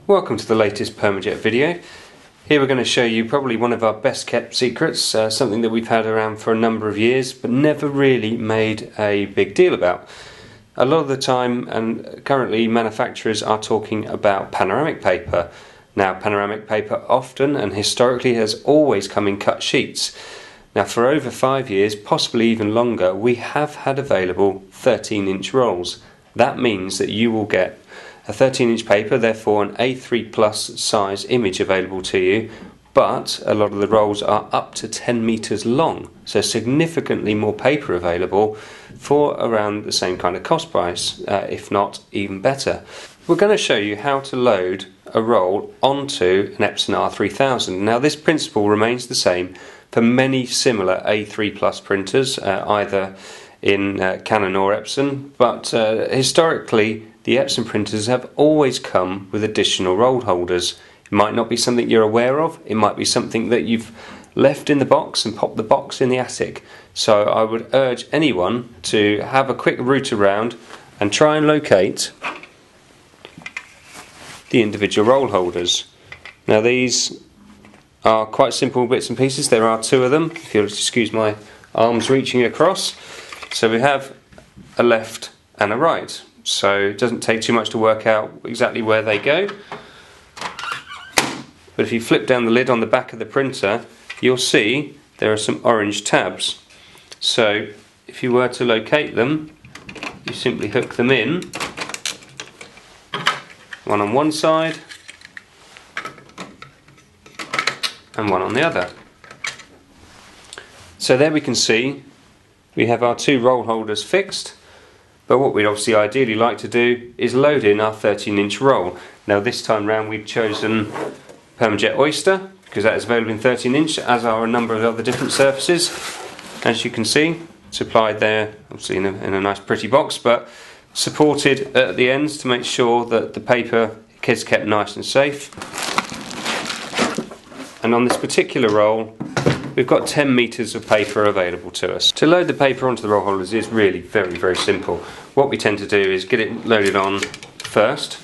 Welcome to the latest PermaJet video. Here we're going to show you probably one of our best kept secrets, something that we've had around for a number of years but never really made a big deal about. A lot of the time, and currently, manufacturers are talking about panoramic paper. Now, panoramic paper often and historically has always come in cut sheets. Now, for over 5 years, possibly even longer, we have had available 13-inch rolls. That means that you will get a 13-inch paper, therefore an A3 plus size image available to you, but a lot of the rolls are up to 10 meters long, so significantly more paper available for around the same kind of cost price, if not even better. We're going to show you how to load a roll onto an Epson R3000. Now, this principle remains the same for many similar A3 plus printers, either in Canon or Epson, but historically the Epson printers have always come with additional roll holders. It might not be something you're aware of, it might be something that you've left in the box and popped the box in the attic. So I would urge anyone to have a quick route around and try and locate the individual roll holders. Now, these are quite simple bits and pieces. There are two of them, if you'll excuse my arms reaching across. So we have a left and a right. So it doesn't take too much to work out exactly where they go. But if you flip down the lid on the back of the printer, you'll see there are some orange tabs. So if you were to locate them, you simply hook them in, one on one side and one on the other. So there we can see we have our two roll holders fixed. But what we'd obviously ideally like to do is load in our 13-inch roll. Now, this time round we've chosen PermaJet Oyster because that is available in 13-inch, as are a number of other different surfaces. As you can see, supplied there obviously in a nice pretty box, but supported at the ends to make sure that the paper is kept nice and safe. And on this particular roll, we've got 10 meters of paper available to us. To load the paper onto the roll holders is really very simple. What we tend to do is get it loaded on first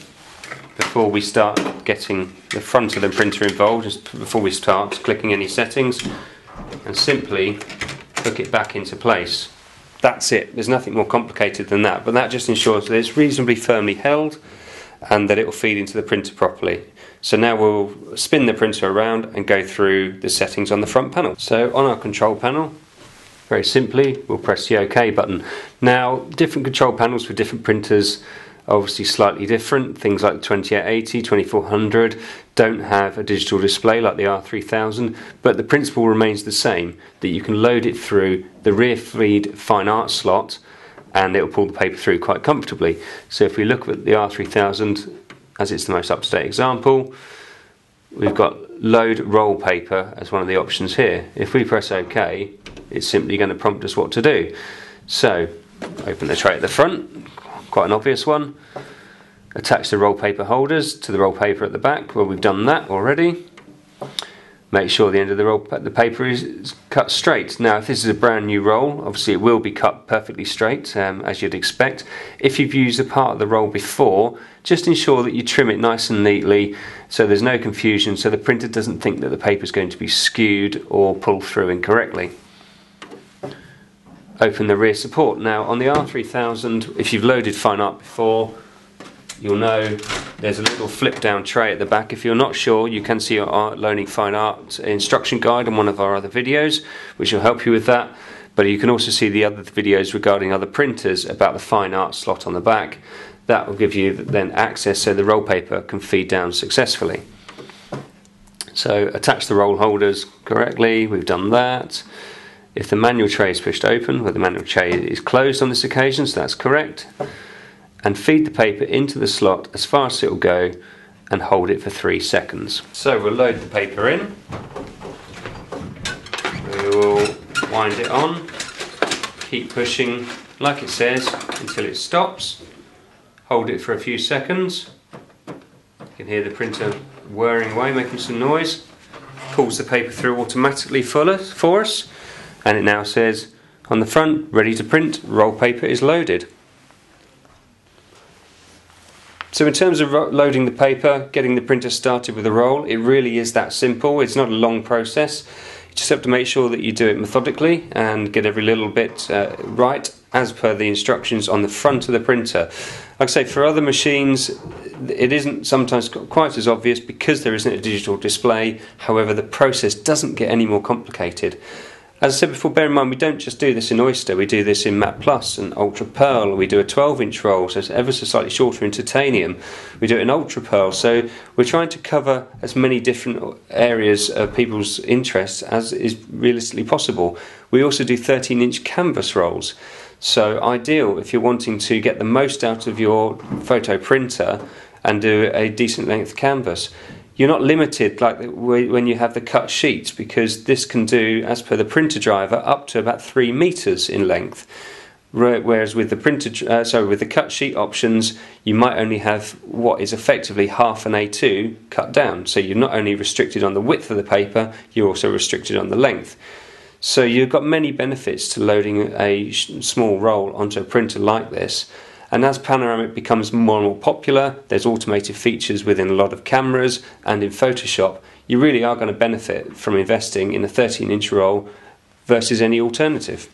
before we start getting the front of the printer involved, just before we start clicking any settings, and simply hook it back into place. That's it. There's nothing more complicated than that, but that just ensures that it's reasonably firmly held and that it will feed into the printer properly. So now we'll spin the printer around and go through the settings on the front panel. So on our control panel, very simply, we'll press the OK button. Now, different control panels for different printers are obviously slightly different. Things like the 2880, 2400 don't have a digital display like the R3000, but the principle remains the same, that you can load it through the rear feed fine art slot and it will pull the paper through quite comfortably. So if we look at the R3000, as it's the most up-to-date example, we've got load roll paper as one of the options here. If we press OK, it's simply going to prompt us what to do. So open the tray at the front, quite an obvious one. Attach the roll paper holders to the roll paper at the back. Well, we've done that already. Make sure the end of the paper is cut straight. Now, if this is a brand new roll, obviously it will be cut perfectly straight, as you'd expect. If you've used a part of the roll before, just ensure that you trim it nice and neatly so there's no confusion, so the printer doesn't think that the paper is going to be skewed or pulled through incorrectly. Open the rear support. Now, on the R3000, if you've loaded fine art before, you'll know there's a little flip down tray at the back. If you're not sure, you can see our loading fine art instruction guide on one of our other videos, which will help you with that. But you can also see the other videos regarding other printers about the fine art slot on the back. That will give you then access so the roll paper can feed down successfully. So attach the roll holders correctly, we've done that. If the manual tray is pushed open, well, the manual tray is closed on this occasion, so that's correct. And feed the paper into the slot as far as it will go and hold it for 3 seconds. So we'll load the paper in. We will wind it on, keep pushing like it says until it stops. Hold it for a few seconds. You can hear the printer whirring away, making some noise. Pulls the paper through automatically for us, and it now says on the front, ready to print, roll paper is loaded. So in terms of loading the paper, getting the printer started with a roll, it really is that simple. It's not a long process. You just have to make sure that you do it methodically and get every little bit right as per the instructions on the front of the printer. Like I say, for other machines it isn't sometimes quite as obvious because there isn't a digital display. However, the process doesn't get any more complicated. As I said before, bear in mind we don't just do this in Oyster, we do this in Matte Plus and Ultra Pearl. We do a 12-inch roll, so it's ever so slightly shorter in titanium. We do it in Ultra Pearl, so we're trying to cover as many different areas of people's interests as is realistically possible. We also do 13-inch canvas rolls, so ideal if you're wanting to get the most out of your photo printer and do a decent length canvas. You're not limited like when you have the cut sheets, because this can do, as per the printer driver, up to about 3 meters in length. Whereas with the with the cut sheet options, you might only have what is effectively half an A2 cut down. So you're not only restricted on the width of the paper, you're also restricted on the length. So you've got many benefits to loading a small roll onto a printer like this. And as Panoramic becomes more and more popular, there's automated features within a lot of cameras and in Photoshop, you really are going to benefit from investing in a 13-inch roll versus any alternative.